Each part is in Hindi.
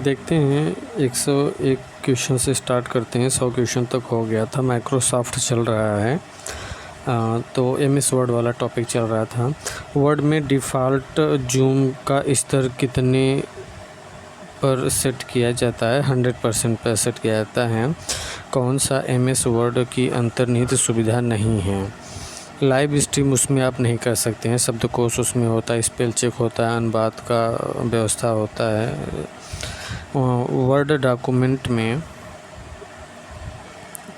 देखते हैं 101 क्वेश्चन से स्टार्ट करते हैं। 100 क्वेश्चन तक हो गया था। माइक्रोसॉफ्ट चल रहा है। तो MS वर्ड वाला टॉपिक चल रहा था। वर्ड में डिफ़ॉल्ट जूम का स्तर कितने पर सेट किया जाता है? 100% पर सेट किया जाता है। कौन सा MS वर्ड की अंतर्निहित सुविधा नहीं है? लाइव स्ट्रीम उसमें आप नहीं कर सकते हैं। शब्दकोश उसमें होता है, स्पेल चेक होता है, अनुवाद का व्यवस्था होता है। वर्ड डॉक्यूमेंट में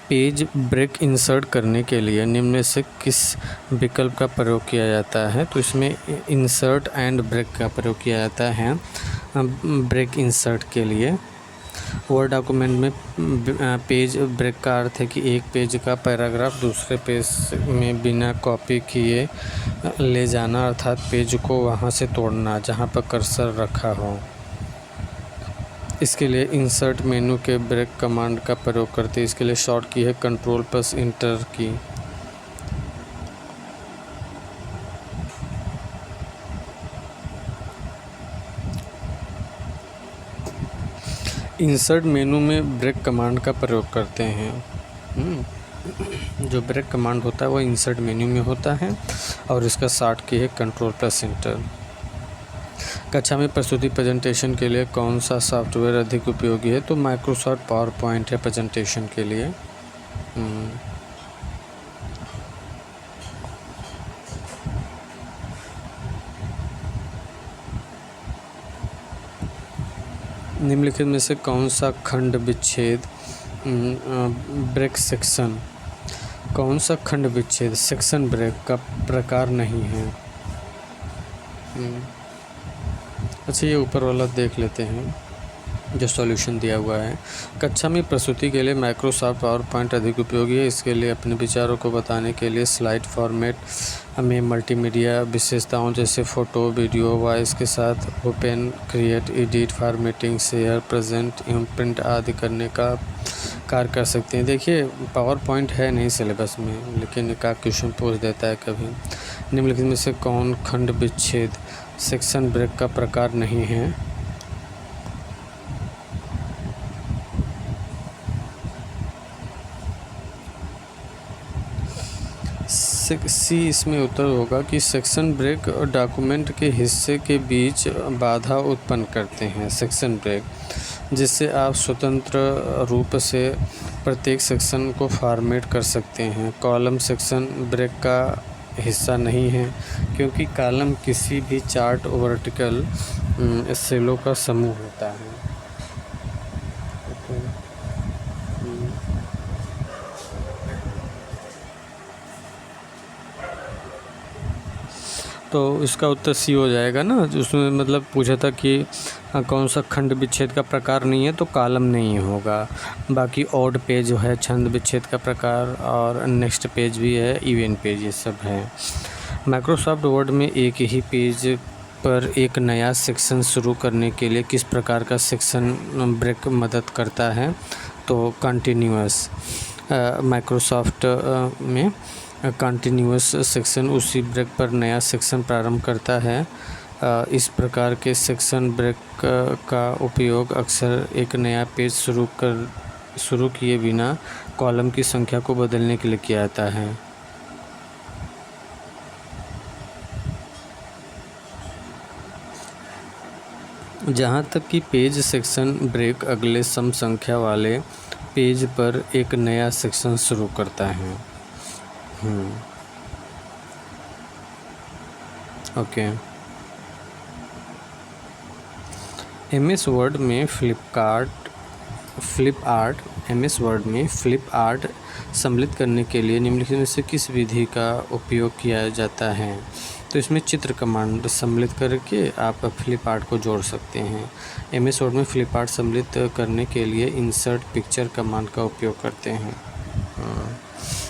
पेज ब्रेक इंसर्ट करने के लिए निम्न में से किस विकल्प का प्रयोग किया जाता है? तो इसमें इंसर्ट एंड ब्रेक का प्रयोग किया जाता है। ब्रेक इंसर्ट के लिए वर्ड डॉक्यूमेंट में पेज ब्रेक का अर्थ है कि एक पेज का पैराग्राफ दूसरे पेज में बिना कॉपी किए ले जाना, अर्थात पेज को वहां से तोड़ना जहां पर कर्सर रखा हो। इसके लिए इंसर्ट मेनू के ब्रेक कमांड का प्रयोग करते हैं। इसके लिए शॉर्ट की है Ctrl+Enter की। इंसर्ट मेनू में ब्रेक कमांड का प्रयोग करते हैं। जो ब्रेक कमांड होता है वो इंसर्ट मेन्यू में होता है और इसका शॉर्ट की है Ctrl+Enter। कक्षा में प्रस्तुति प्रेजेंटेशन के लिए कौन सा सॉफ्टवेयर अधिक उपयोगी है? तो माइक्रोसॉफ्ट पावर पॉइंट है प्रेजेंटेशन के लिए। निम्नलिखित में से कौन सा खंड विच्छेद ब्रेक सेक्शन, कौन सा खंड विच्छेद सेक्शन ब्रेक का प्रकार नहीं है? अच्छा, ये ऊपर वाला देख लेते हैं जो सॉल्यूशन दिया हुआ है। कक्षा में प्रस्तुति के लिए माइक्रोसॉफ्ट पावर पॉइंट अधिक उपयोगी है। इसके लिए अपने विचारों को बताने के लिए स्लाइड फॉर्मेट में मल्टीमीडिया विशेषताओं जैसे फ़ोटो, वीडियो, वॉइस के साथ open, create, edit, formatting, share, present एवं प्रिंट आदि करने का कार्य कर सकते हैं। देखिए, पावर पॉइंट है नहीं सिलेबस में, लेकिन एक क्वेश्चन पूछ देता है कभी। निम्नलिखित में से कौन खंड विच्छेद सेक्शन ब्रेक का प्रकार नहीं है? सी इसमें उत्तर होगा कि सेक्शन ब्रेक डॉक्यूमेंट के हिस्से के बीच बाधा उत्पन्न करते हैं। सेक्शन ब्रेक जिससे आप स्वतंत्र रूप से प्रत्येक सेक्शन को फॉर्मेट कर सकते हैं। कॉलम सेक्शन ब्रेक का हिस्सा नहीं है क्योंकि कॉलम किसी भी चार्ट वर्टिकल सेलों का समूह होता है। तो इसका उत्तर सी हो जाएगा ना। उसमें मतलब पूछा था कि कौन सा खंड विच्छेद का प्रकार नहीं है, तो कॉलम नहीं होगा। बाकी ऑड पेज जो है छंद विच्छेद का प्रकार, और नेक्स्ट पेज भी है, इवन पेज, ये सब है। माइक्रोसॉफ्ट वर्ड में एक ही पेज पर एक नया सेक्शन शुरू करने के लिए किस प्रकार का सेक्शन ब्रेक मदद करता है? तो कंटिन्यूअस। माइक्रोसॉफ्ट में कंटिन्यूअस सेक्शन उसी ब्रेक पर नया सेक्शन प्रारंभ करता है। इस प्रकार के सेक्शन ब्रेक का उपयोग अक्सर एक नया पेज शुरू किए बिना कॉलम की संख्या को बदलने के लिए किया जाता है। जहाँ तक कि पेज सेक्शन ब्रेक अगले सम संख्या वाले पेज पर एक नया सेक्शन शुरू करता है। ओके। MS वर्ड में फ्लिप आर्ट सम्मिलित करने के लिए निम्नलिखित में से किस विधि का उपयोग किया जाता है? तो इसमें चित्र कमांड सम्मिलित करके आप फ्लिप आर्ट को जोड़ सकते हैं। MS वर्ड में फ्लिप आर्ट सम्मिलित करने के लिए इंसर्ट पिक्चर कमांड का उपयोग करते हैं।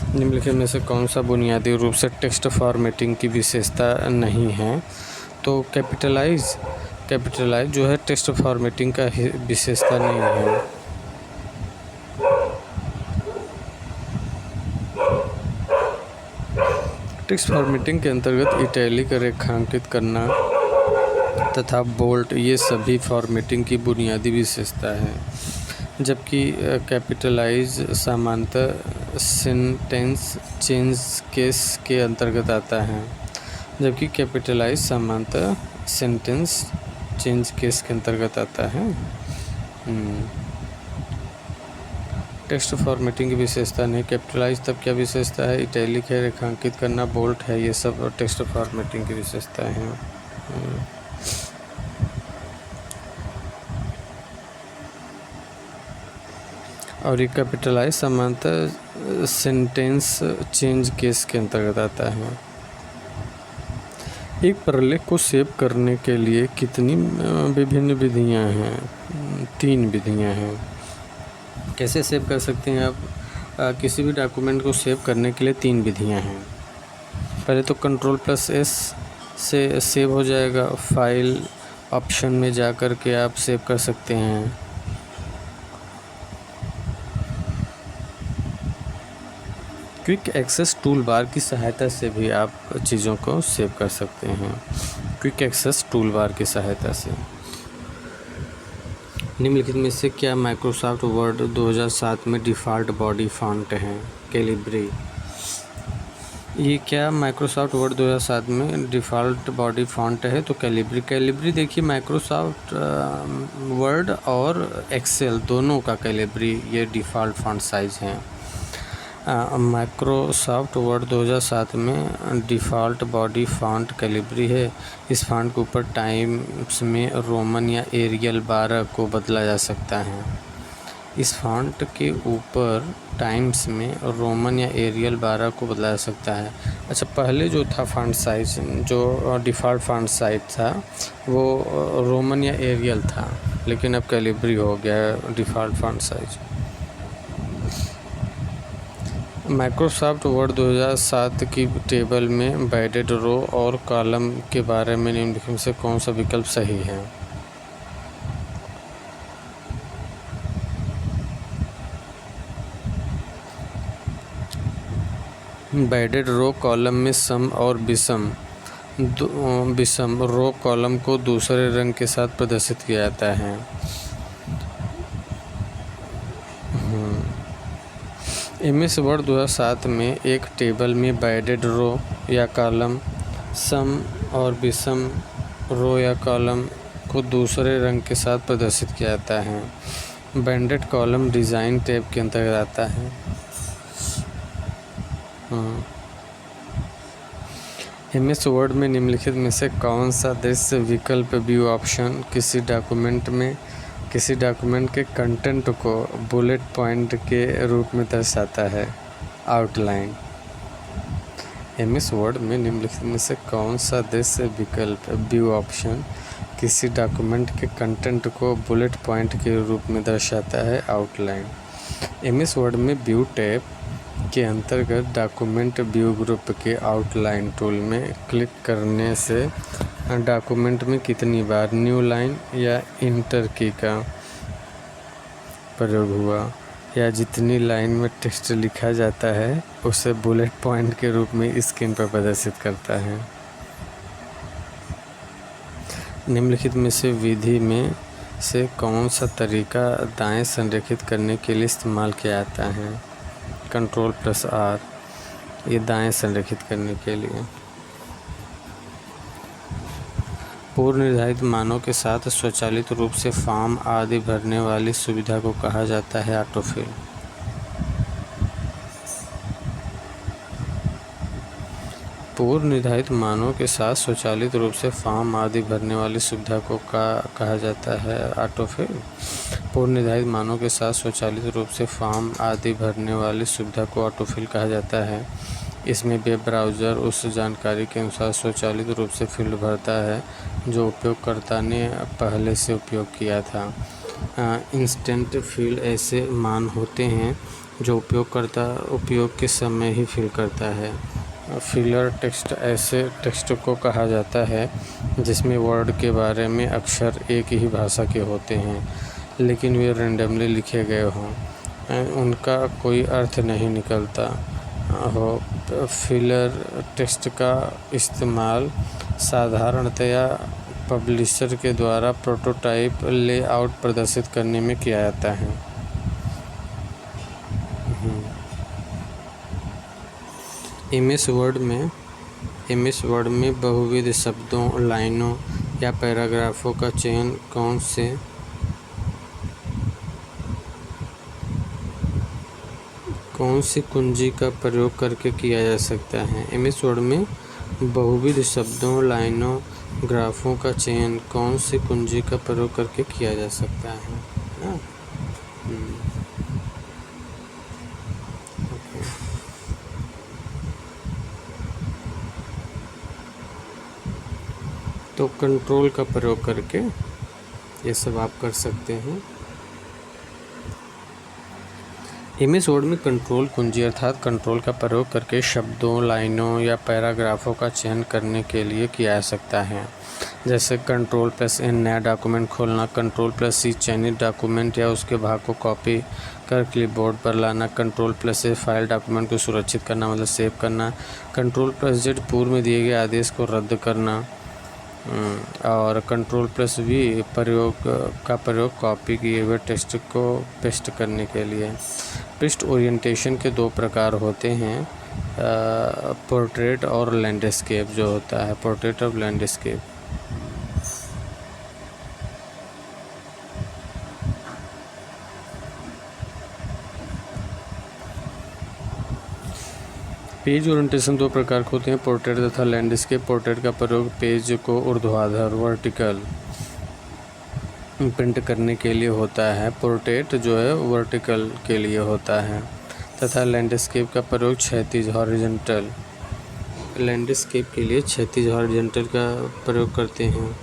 निम्नलिखित में से कौन सा बुनियादी रूप से टेक्स्ट फॉर्मेटिंग की विशेषता नहीं है? तो कैपिटलाइज जो है टेक्स्ट फॉर्मेटिंग का विशेषता नहीं है। टेक्स्ट फॉर्मेटिंग के अंतर्गत इटैलिक रेखांकित करना, तथा बोल्ट ये सभी फॉर्मेटिंग की बुनियादी विशेषता है, जबकि कैपिटलाइज सामान्यतः सेंटेंस चेंज केस के अंतर्गत आता है। जबकि कैपिटलाइज सामान्यतः सेंटेंस चेंज केस के अंतर्गत आता है। टेक्स्ट फॉर्मेटिंग की विशेषता नहीं। कैपिटलाइज तब क्या विशेषता है? इटैलिक है, रेखांकित करना, बोल्ट है, ये सब टेक्स्ट फॉर्मेटिंग की विशेषताएं हैं। और ये कैपिटलाइज सामान्यतः सेंटेंस चेंज केस के अंतर्गत आता है। एक प्रलेख को सेव करने के लिए कितनी विभिन्न विधियां हैं? 3 विधियां हैं। कैसे सेव कर सकते हैं आप? किसी भी डॉक्यूमेंट को सेव करने के लिए 3 विधियां हैं। पहले तो Ctrl+S से सेव हो जाएगा। फाइल ऑप्शन में जा कर के आप सेव कर सकते हैं। क्विक एक्सेस टूल बार की सहायता से भी आप चीज़ों को सेव कर सकते हैं। क्विक एक्सेस टूल बार की सहायता से। निम्नलिखित में से क्या माइक्रोसॉफ्ट वर्ड 2007 में डिफ़ॉल्ट बॉडी फॉन्ट है? कैलिब्री। ये क्या माइक्रोसॉफ्ट वर्ड 2007 में डिफ़ॉल्ट बॉडी फॉन्ट है? तो कैलिब्री। कैलिब्री देखिए माइक्रोसॉफ्ट वर्ड और एक्सेल दोनों का कैलिब्री ये डिफ़ॉल्ट फॉन्ट साइज़ है। माइक्रोसॉफ्ट वर्ड 2007 में डिफ़ॉल्ट बॉडी फॉन्ट कैलिब्री है। इस फॉन्ट के ऊपर टाइम्स में रोमन या एरियल 12 को बदला जा सकता है। इस फॉन्ट के ऊपर टाइम्स में रोमन या एरियल 12 को बदला जा सकता है। अच्छा, पहले जो था फॉन्ट साइज, जो डिफ़ॉल्ट फॉन्ट साइज था वो रोमन या एरियल था, लेकिन अब कैलिब्री हो गया है default font size. Microsoft word 2007 की टेबल में बैडेड रो और कॉलम के बारे में निम्नलिखित में से कौन सा विकल्प सही है? बैडेड रो कॉलम में सम और विषम रो कॉलम को दूसरे रंग के साथ प्रदर्शित किया जाता है। MS वर्ड 2007 में एक टेबल में बैडेड रो या कॉलम, सम और विषम रो या कॉलम को दूसरे रंग के साथ प्रदर्शित किया जाता है। बैंडेड कॉलम डिज़ाइन टैब के अंतर्गत आता है। MS वर्ड में निम्नलिखित में से कौन सा दृश्य विकल्प व्यू ऑप्शन किसी डॉक्यूमेंट के कंटेंट को बुलेट पॉइंट के रूप में दर्शाता है? आउटलाइन। MS वर्ड में निम्नलिखित में से कौन सा दृश्य विकल्प व्यू ऑप्शन किसी डॉक्यूमेंट के कंटेंट को बुलेट पॉइंट के रूप में दर्शाता है? आउटलाइन। MS वर्ड में व्यू टैब के अंतर्गत डॉक्यूमेंट व्यू ग्रुप के आउटलाइन टूल में क्लिक करने से डॉक्यूमेंट में कितनी बार न्यू लाइन या इंटर की का प्रयोग हुआ, या जितनी लाइन में टेक्स्ट लिखा जाता है उसे बुलेट पॉइंट के रूप में स्क्रीन पर प्रदर्शित करता है। निम्नलिखित में से विधि में से कौन सा तरीका दाएं संरेखित करने के लिए इस्तेमाल किया जाता है? Ctrl+R, ये दाएं संरेखित करने के लिए। पूर्व निर्धारित मानों के साथ स्वचालित रूप से फॉर्म आदि भरने वाली सुविधा को कहा जाता है ऑटोफिल। पूर्व निर्धारित मानों के साथ स्वचालित रूप से फॉर्म आदि भरने वाली सुविधा को कहा जाता है ऑटोफिल। पूर्व निर्धारित मानों के साथ स्वचालित रूप से फॉर्म आदि भरने वाली सुविधा को ऑटोफिल कहा जाता है। इसमें वेब ब्राउज़र उस जानकारी के अनुसार स्वचालित रूप से फील्ड भरता है जो उपयोगकर्ता ने पहले से उपयोग किया था। इंस्टेंट फील्ड ऐसे मान होते हैं जो उपयोगकर्ता उपयोग के समय ही फिल करता है। फिलर टेक्स्ट ऐसे टेक्स्ट को कहा जाता है जिसमें वर्ड के बारे में अक्षर एक ही भाषा के होते हैं, लेकिन वे रैंडमली लिखे गए हों, उनका कोई अर्थ नहीं निकलता हो। फिलर टेक्स्ट का इस्तेमाल साधारणतया पब्लिशर के द्वारा प्रोटोटाइप लेआउट प्रदर्शित करने में किया जाता है। एमएस वर्ड में बहुविध शब्दों, लाइनों या पैराग्राफों का चयन कौन सी कुंजी का प्रयोग करके किया जा सकता है? एमएस वर्ड में बहुविध शब्दों, लाइनों, ग्राफों का चयन कौन सी कुंजी का प्रयोग करके किया जा सकता है ना? ओके। तो कंट्रोल का प्रयोग करके ये सब आप कर सकते हैं। एमएस वर्ड में कंट्रोल कुंजी अर्थात कंट्रोल का प्रयोग करके शब्दों, लाइनों या पैराग्राफों का चयन करने के लिए किया जा सकता है। जैसे कंट्रोल+N नया डॉक्यूमेंट खोलना, कंट्रोल+C चयनित डॉक्यूमेंट या उसके भाग को कॉपी कर क्लिपबोर्ड पर लाना, कंट्रोल+A फाइल डॉक्यूमेंट को सुरक्षित करना मतलब सेव करना, कंट्रोल+Z पूर्व में दिए गए आदेश को रद्द करना, और कंट्रोल+V प्रयोग कॉपी किए हुए टेक्स्ट को पेस्ट करने के लिए। पृष्ठ ओरिएंटेशन के दो प्रकार होते हैं, पोर्ट्रेट और लैंडस्केप जो होता है, पोर्ट्रेट और लैंडस्केप। पेज ओरिएंटेशन दो प्रकार के होते हैं, पोर्ट्रेट तथा लैंडस्केप। पोर्ट्रेट का प्रयोग पेज को ऊर्ध्वाधर वर्टिकल प्रिंट करने के लिए होता है, पोर्ट्रेट जो है वर्टिकल के लिए होता है, तथा लैंडस्केप का प्रयोग क्षैतिज हॉरिजॉन्टल, लैंडस्केप के लिए क्षैतिज हॉरिजॉन्टल का प्रयोग करते हैं।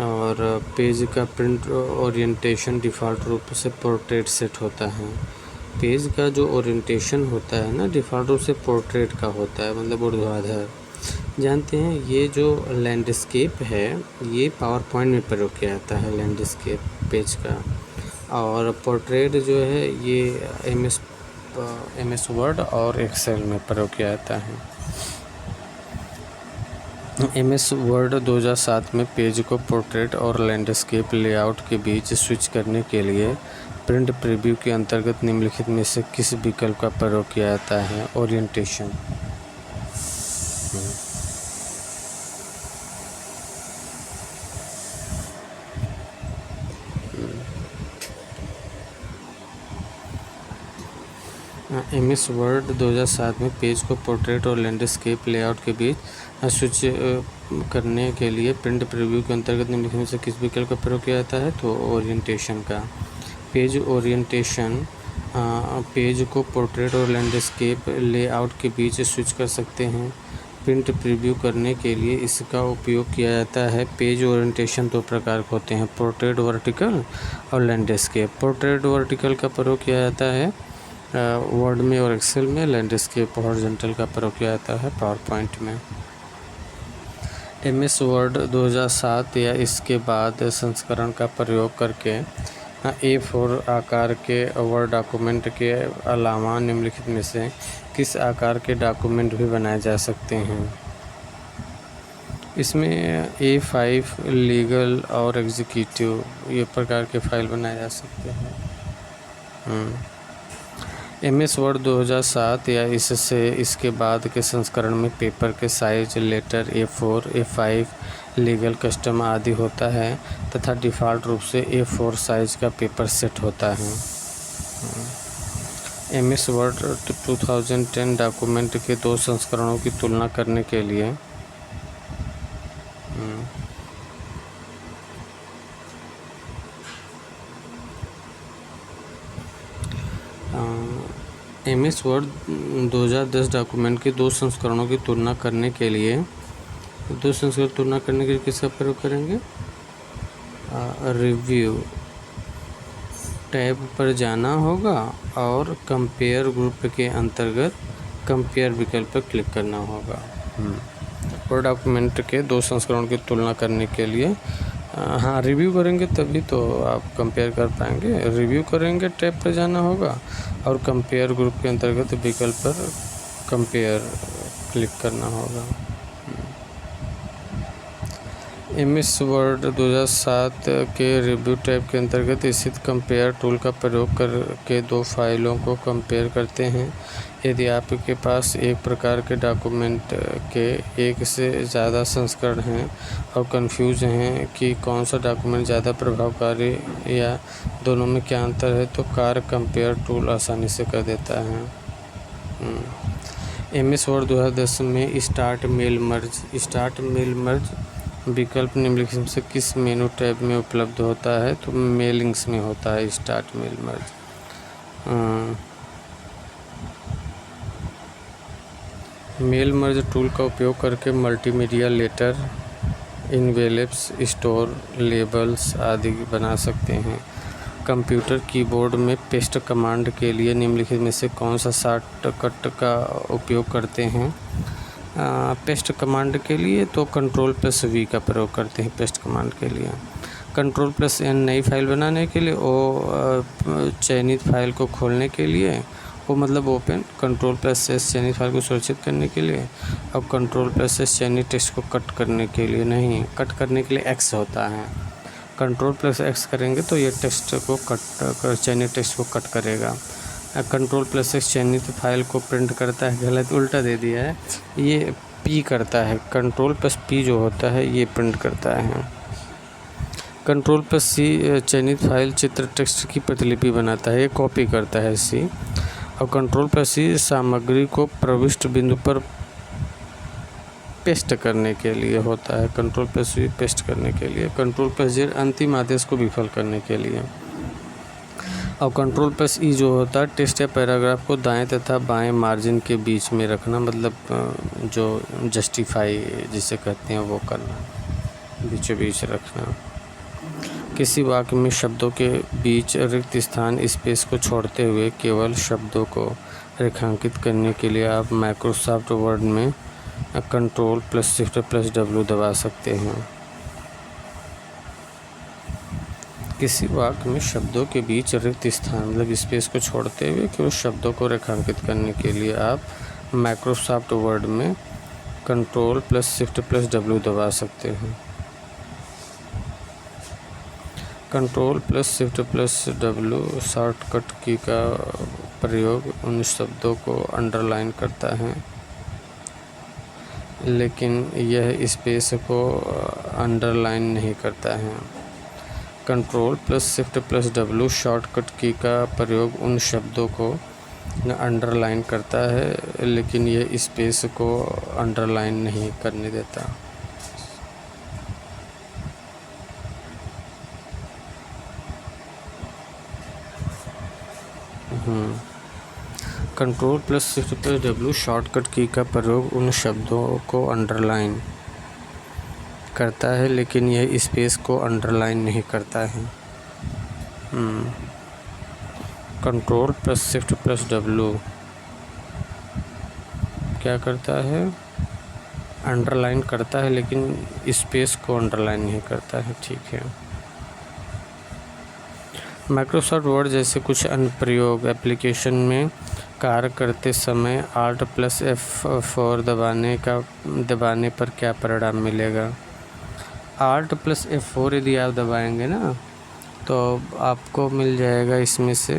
और पेज का प्रिंट ओरिएंटेशन डिफ़ॉल्ट रूप से पोर्ट्रेट सेट होता है। पेज का जो ओरिएंटेशन होता है ना डिफ़ॉल्ट रूप से पोर्ट्रेट का होता है, मतलब ऊर्ध्वाधर। जानते हैं ये जो लैंडस्केप है ये पावर पॉइंट में प्रयोग किया जाता है, लैंडस्केप पेज का। और पोर्ट्रेट जो है ये एमएस वर्ड और एक्सेल में प्रयोग किया जाता है। एमएस वर्ड 2007 में पेज को पोर्ट्रेट और लैंडस्केप लेआउट के बीच स्विच करने के लिए प्रिंट प्रीव्यू के अंतर्गत निम्नलिखित में से किस विकल्प का प्रयोग किया जाता है? ओरिएंटेशन। एमएस वर्ड 2007 में पेज को पोर्ट्रेट और लैंडस्केप लेआउट के बीच स्विच करने के लिए प्रिंट प्रीव्यू के अंतर्गत निम्नलिखित में से किस विकल्प का प्रयोग किया जाता है? तो ओरिएंटेशन का। पेज ओरिएंटेशन पेज को पोर्ट्रेट और लैंडस्केप लेआउट के बीच स्विच कर सकते हैं। प्रिंट प्रीव्यू करने के लिए इसका उपयोग किया जाता है। पेज ओरिएंटेशन दो प्रकार के होते हैं, पोर्ट्रेट वर्टिकल और लैंडस्केप। पोर्ट्रेट वर्टिकल का प्रयोग किया जाता है वर्ड में और एक्सेल में, लैंडस्केप हॉरिजॉन्टल का प्रयोग किया जाता है पावर पॉइंट में। एमएस वर्ड 2007 या इसके बाद संस्करण का प्रयोग करके A4 आकार के वर्ड डॉक्यूमेंट के अलावा निम्नलिखित में से किस आकार के डॉक्यूमेंट भी बनाए जा सकते हैं? इसमें A5 लीगल और एग्जीक्यूटिव ये प्रकार के फाइल बनाए जा सकते हैं। एमएस वर्ड 2007 या इसके बाद के संस्करण में पेपर के size letter A4, A5 legal, custom आदि होता है तथा डिफ़ॉल्ट रूप से A4 साइज का पेपर सेट होता है। एमएस वर्ड 2010 डॉक्यूमेंट के दो संस्करणों की तुलना करने के लिए एमएस वर्ड 2010 डॉक्यूमेंट के दो संस्करणों की तुलना करने के लिए किसका प्रयोग करेंगे? रिव्यू टैब पर जाना होगा और कंपेयर ग्रुप के अंतर्गत कंपेयर विकल्प पर क्लिक करना होगा। वर्ड डॉक्यूमेंट के दो संस्करणों की तुलना करने के लिए हाँ रिव्यू करेंगे तभी तो आप कंपेयर कर पाएंगे। रिव्यू करेंगे टैब पर जाना होगा और कंपेयर ग्रुप के अंतर्गत विकल्प पर कंपेयर क्लिक करना होगा। MS वर्ड 2007 के रिव्यू टैब के अंतर्गत स्थित कंपेयर टूल का प्रयोग करके दो फाइलों को कंपेयर करते हैं। यदि आपके पास एक प्रकार के डॉक्यूमेंट के एक से ज़्यादा संस्करण हैं और कंफ्यूज हैं कि कौन सा डॉक्यूमेंट ज़्यादा प्रभावकारी या दोनों में क्या अंतर है, तो कार कंपेयर टूल आसानी से कर देता है। MS वर्ड 2010 में स्टार्ट मेल मर्ज विकल्प निम्नलिखित में से किस मेनू टैब में उपलब्ध होता है, तो मेलिंग्स में होता है start mail merge. Mail merge tool का उपयोग करके multimedia letter, envelopes, store, labels आदि बना सकते हैं। कंप्यूटर कीबोर्ड में पेस्ट कमांड के लिए निम्नलिखित में से कौन सा शॉर्टकट का उपयोग करते हैं। पेस्ट कमांड के लिए तो Ctrl+V का प्रयोग करते हैं पेस्ट कमांड के लिए। Ctrl+N नई फाइल बनाने के लिए, चयनित फाइल को खोलने के लिए, मतलब ओपन। Ctrl+S चयनित फाइल को सुरक्षित करने के लिए, और Ctrl+S चयनित टेक्स्ट को कट करने के लिए। नहीं, कट करने के लिए X होता है। Ctrl+X करेंगे तो ये टेक्स्ट को चयनित टेक्स्ट को कट करेगा। Ctrl+X चयनित फाइल को प्रिंट करता है, गलत उल्टा दे दिया है, ये P करता है। Ctrl+P जो होता है ये प्रिंट करता है। Ctrl+C चयनित फाइल चित्र टेक्स्ट की प्रतिलिपि बनाता है, ये कॉपी करता है C। और Ctrl+C सामग्री को प्रविष्ट बिंदु पर पेस्ट करने के लिए होता है। Ctrl+V पेस्ट करने के लिए, Ctrl+Z अंतिम आदेश को विफल करने के लिए। और Ctrl+E जो होता है टेक्स्ट या पैराग्राफ को दाएं तथा बाएं मार्जिन के बीच में रखना, मतलब जो जस्टिफाई जिसे कहते हैं वो करना, बीचों बीच रखना। किसी वाक्य में शब्दों के बीच रिक्त स्थान स्पेस को छोड़ते हुए केवल शब्दों को रेखांकित करने के लिए आप माइक्रोसॉफ्ट वर्ड में Ctrl+Shift+W दबा सकते हैं। किसी वाक्य में शब्दों के बीच रिक्त स्थान, मतलब स्पेस को छोड़ते हुए केवल शब्दों को रेखांकित करने के लिए आप माइक्रोसॉफ्ट वर्ड में Ctrl+Shift+W दबा सकते हैं। Ctrl+Shift+W शॉर्टकट की का प्रयोग उन शब्दों को अंडरलाइन करता है, लेकिन यह स्पेस को अंडरलाइन नहीं करता है। Ctrl+Shift+W शॉर्टकट की का प्रयोग उन शब्दों को अंडरलाइन करता है, लेकिन यह स्पेस को अंडरलाइन नहीं करने देता। Ctrl+Shift+W शॉर्टकट की का प्रयोग उन शब्दों को अंडरलाइन करता है, लेकिन यह स्पेस को अंडरलाइन नहीं करता है। Ctrl+Shift+W क्या करता है, अंडरलाइन करता है, लेकिन स्पेस को अंडरलाइन नहीं करता है। ठीक है। माइक्रोसॉफ्ट वर्ड जैसे कुछ अनुप्रयोग एप्लीकेशन में कार्य करते समय Alt+F4 दबाने पर क्या परिणाम मिलेगा। Alt+F4 यदि आप दबाएंगे ना तो आपको मिल जाएगा इसमें से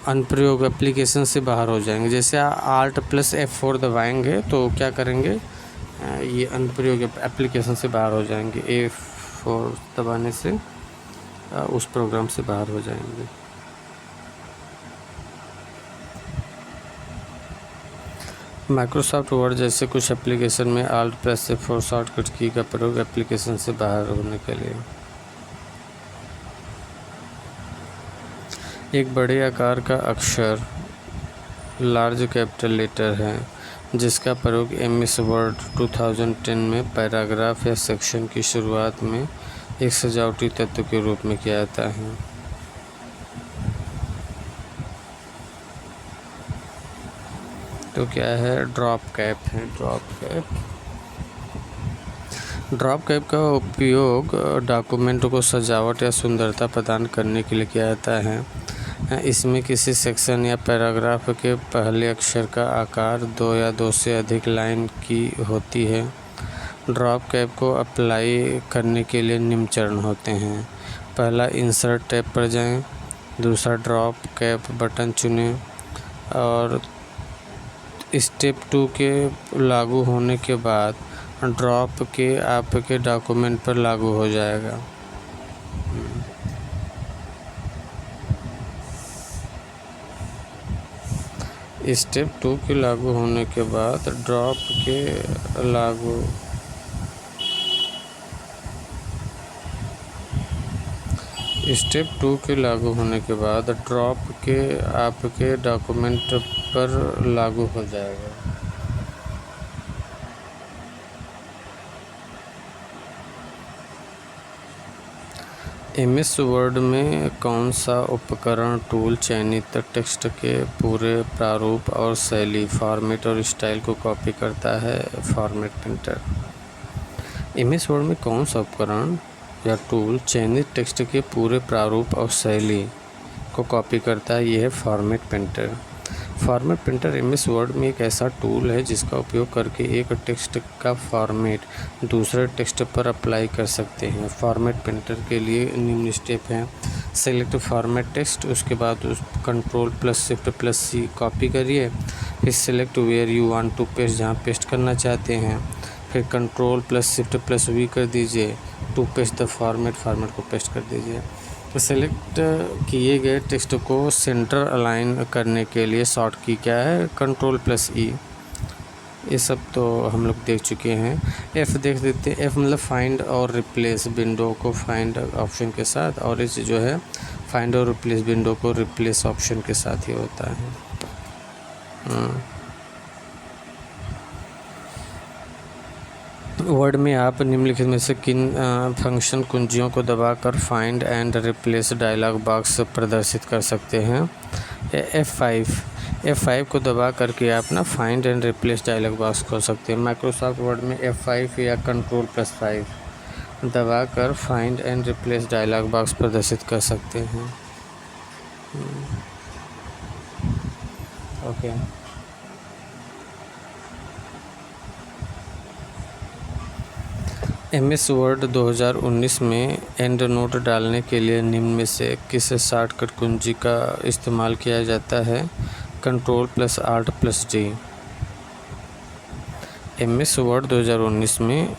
अनुप्रयोग एप्लीकेशन से बाहर हो जाएंगे। जैसे Alt+F4 दबाएंगे तो क्या करेंगे, ये अनुप्रयोग एप्लीकेशन से बाहर हो जाएंगे। F4 दबाने से उस प्रोग्राम से बाहर हो जाएंगे। माइक्रोसॉफ्ट वर्ड जैसे कुछ एप्लीकेशन में Alt+F4 शॉर्टकट की का प्रयोग एप्लीकेशन से बाहर होने के लिए। एक बड़े आकार का अक्षर लार्ज कैपिटल लेटर है जिसका प्रयोग MS वर्ड 2010 में पैराग्राफ या सेक्शन की शुरुआत में एक सजावटी तत्व के रूप में किया जाता है। तो क्या है, ड्रॉप कैप है। ड्रॉप कैप का उपयोग डॉक्यूमेंट को सजावट या सुंदरता प्रदान करने के लिए किया जाता है। इसमें किसी सेक्शन या पैराग्राफ के पहले अक्षर का आकार 2 या 2 से अधिक लाइन की होती है। ड्रॉप कैप को अप्लाई करने के लिए निम्न चरण होते हैं। पहला, इंसर्ट टैब पर जाएं। दूसरा, ड्रॉप कैप बटन चुनें और स्टेप 2 के लागू होने के बाद ड्रॉप के आपके डॉक्यूमेंट पर लागू हो जाएगा। स्टेप 2 के लागू होने के बाद ड्रॉप के लागू स्टेप 2 के लागू होने के बाद ड्रॉप के आपके डॉक्यूमेंट पर लागू हो जाएगा। MS वर्ड में कौन सा उपकरण टूल चयनित टेक्स्ट के पूरे प्रारूप और शैली, फॉर्मेट और स्टाइल को कॉपी करता है? Format printer. MS वर्ड में कौन सा उपकरण या टूल चयनित टेक्स्ट के पूरे प्रारूप और शैली को कॉपी करता है? यह है format printer. Format printer MS word में एक ऐसा टूल है जिसका उपयोग करके एक टेक्स्ट का फॉर्मेट दूसरे टेक्स्ट पर अप्लाई कर सकते हैं। फॉर्मेट प्रिंटर के लिए निम्न स्टेप हैं। सेलेक्ट फॉर्मेट टेक्स्ट, उसके बाद उस Ctrl+Shift+C कॉपी करिए, फिर select where you want to paste, जहाँ पेस्ट करना चाहते हैं, फिर Ctrl+Shift+V कर दीजिए टू पेस्ट द फॉर्मेट को पेस्ट कर दीजिए। तो सेलेक्ट किए गए टेक्स्ट को सेंटर अलाइन करने के लिए शॉर्ट की क्या है? Ctrl+E। ये सब तो हम लोग देख चुके हैं। F देख देते हैं। F मतलब फाइंड और रिप्लेस विंडो को फाइंड ऑप्शन के साथ, और इस जो है फाइंड और रिप्लेस विंडो को रिप्लेस ऑप्शन के साथ ही होता है। वर्ड में आप निम्नलिखित में से किन फंक्शन कुंजियों को दबाकर find and replace dialog box प्रदर्शित कर सकते हैं? F5 को दबा करके आप ना find and replace dialog box खोल सकते हैं। माइक्रोसॉफ्ट वर्ड में F5 या Ctrl+5 दबाकर find and replace dialog box प्रदर्शित कर सकते हैं। ओके। MS वर्ड 2019 में एंड नोट डालने के लिए निम्न में से किस शॉर्टकट कुंजी का इस्तेमाल किया जाता है? Ctrl+Alt+D। MS वर्ड 2019 में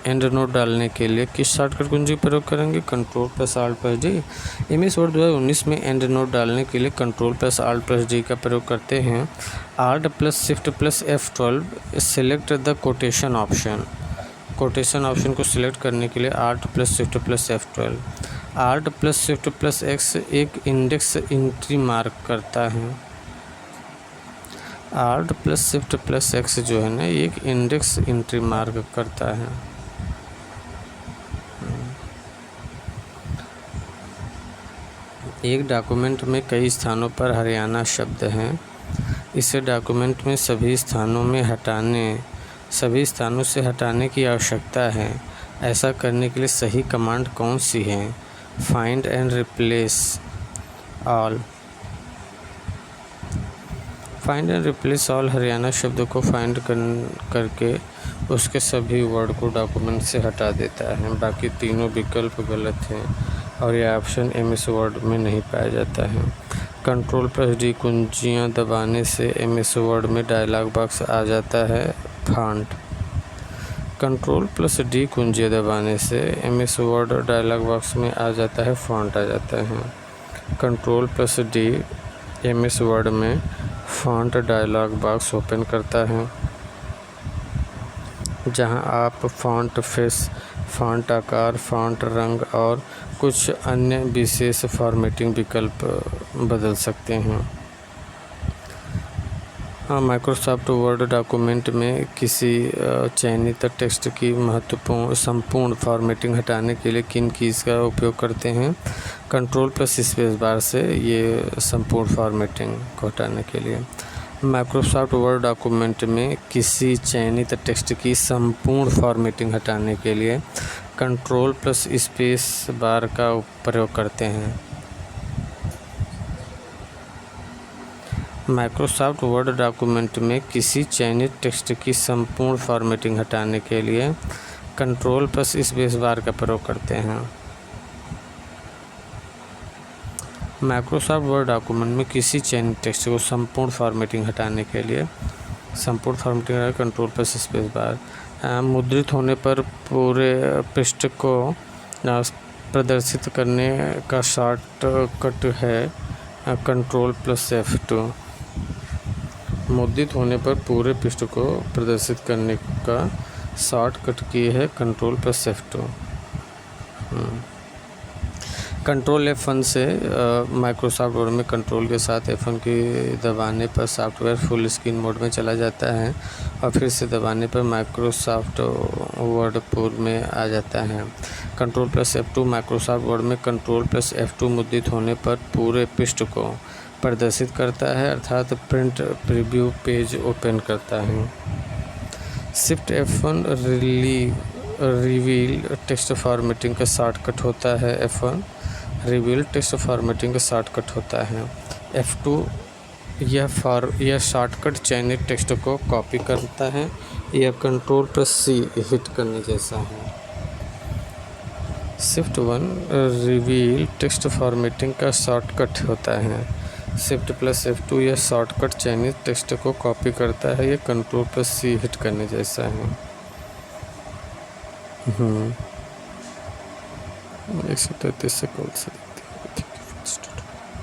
एंड नोट डालने के लिए किस शॉर्टकट कुंजी का प्रयोग करेंगे? Ctrl+Alt+D। MS वर्ड 2019 में एंड नोट डालने के लिए Ctrl+Alt+D का प्रयोग करते हैं। Alt+Shift+F12 select the quotation option. Quotation option को सिलेक्ट करने के लिए Alt+Shift+F12। Alt+Shift+X एक इंडेक्स एंट्री मार्क करता है। Alt+Shift+X जो है ना, एक इंडेक्स एंट्री मार्क करता है। एक डॉक्यूमेंट में कई स्थानों पर हरियाणा शब्द हैं। इसे डॉक्यूमेंट में सभी स्थानों से हटाने की आवश्यकता है। ऐसा करने के लिए सही कमांड कौन सी है? Find and replace all. Find and replace all Haryana शब्द को फाइंड करके उसके सभी वर्ड को डॉक्यूमेंट से हटा देता है। बाकी तीनों विकल्प गलत हैं और यह ऑप्शन MS वर्ड में नहीं पाया जाता है। Ctrl+D कुंजियाँ दबाने से MS वर्ड में डायलॉग बॉक्स आ जाता है फॉन्ट। Ctrl+D कुंजियाँ दबाने से MS वर्ड डायलॉग बॉक्स में आ जाता है फॉन्ट आ जाता है। Ctrl+D MS वर्ड में फॉन्ट डायलॉग बॉक्स ओपन करता है, जहां आप फॉन्ट फेस, फॉन्ट आकार, फॉन्ट रंग और कुछ अन्य विशेष फॉर्मेटिंग विकल्प बदल सकते हैं। माइक्रोसॉफ्ट वर्ड डॉक्यूमेंट में किसी चयनित टेक्स्ट की संपूर्ण फॉर्मेटिंग हटाने के लिए किन कीज़ का उपयोग करते हैं? Ctrl+Spacebar से ये संपूर्ण फॉर्मेटिंग को हटाने के लिए। माइक्रोसॉफ्ट वर्ड डॉक्यूमेंट में किसी चयनित टेक्स्ट की संपूर्ण फॉर्मेटिंग हटाने के लिए Ctrl+Spacebar का प्रयोग करते हैं। माइक्रोसॉफ्ट वर्ड डॉक्यूमेंट में किसी चयनित टेक्स्ट की संपूर्ण फॉर्मेटिंग हटाने के लिए कंट्रोल प्लस स्पेस बार का प्रयोग करते हैं। माइक्रोसॉफ्ट वर्ड डॉक्यूमेंट में किसी चयनित टेक्स्ट को संपूर्ण फॉर्मेटिंग हटाने के लिए कंट्रोल प्लस स्पेस बार। मुद्रित होने पर पूरे पृष्ठ को प्रदर्शित करने का शॉर्टकट है कंट्रोल प्लस F2। मुद्रित होने पर पूरे पृष्ठ को प्रदर्शित करने का शॉर्टकट की है control plus F2। Control F1 से माइक्रोसॉफ्ट वर्ड में कंट्रोल के साथ F1 की दबाने पर सॉफ्टवेयर फुल स्क्रीन मोड में चला जाता है और फिर से दबाने पर माइक्रोसॉफ्ट वर्ड पूर्व में आ जाता है। Control plus F2 Microsoft word में कंट्रोल प्लस F2 मुद्रित होने पर पूरे पृष्ठ को प्रदर्शित करता है, अर्थात प्रिंट प्रीव्यू पेज ओपन करता है। Shift F1 reveal text formatting का शॉर्टकट होता है। F1 रिवील टेक्स्ट फॉर्मेटिंग का शॉर्टकट होता है। F2 यह शॉर्टकट चयनित टेक्स्ट को कॉपी करता है। यह कंट्रोल प्लस C हिट करने जैसा है। शिफ्ट 1 रिवील टेक्स्ट फॉर्मेटिंग का शॉर्टकट होता है। शिफ्ट प्लस F2 यह शॉर्टकट चयनित टेक्स्ट को कॉपी करता है। यह कंट्रोल प्लस C हिट करने जैसा है। 133 से कौन सा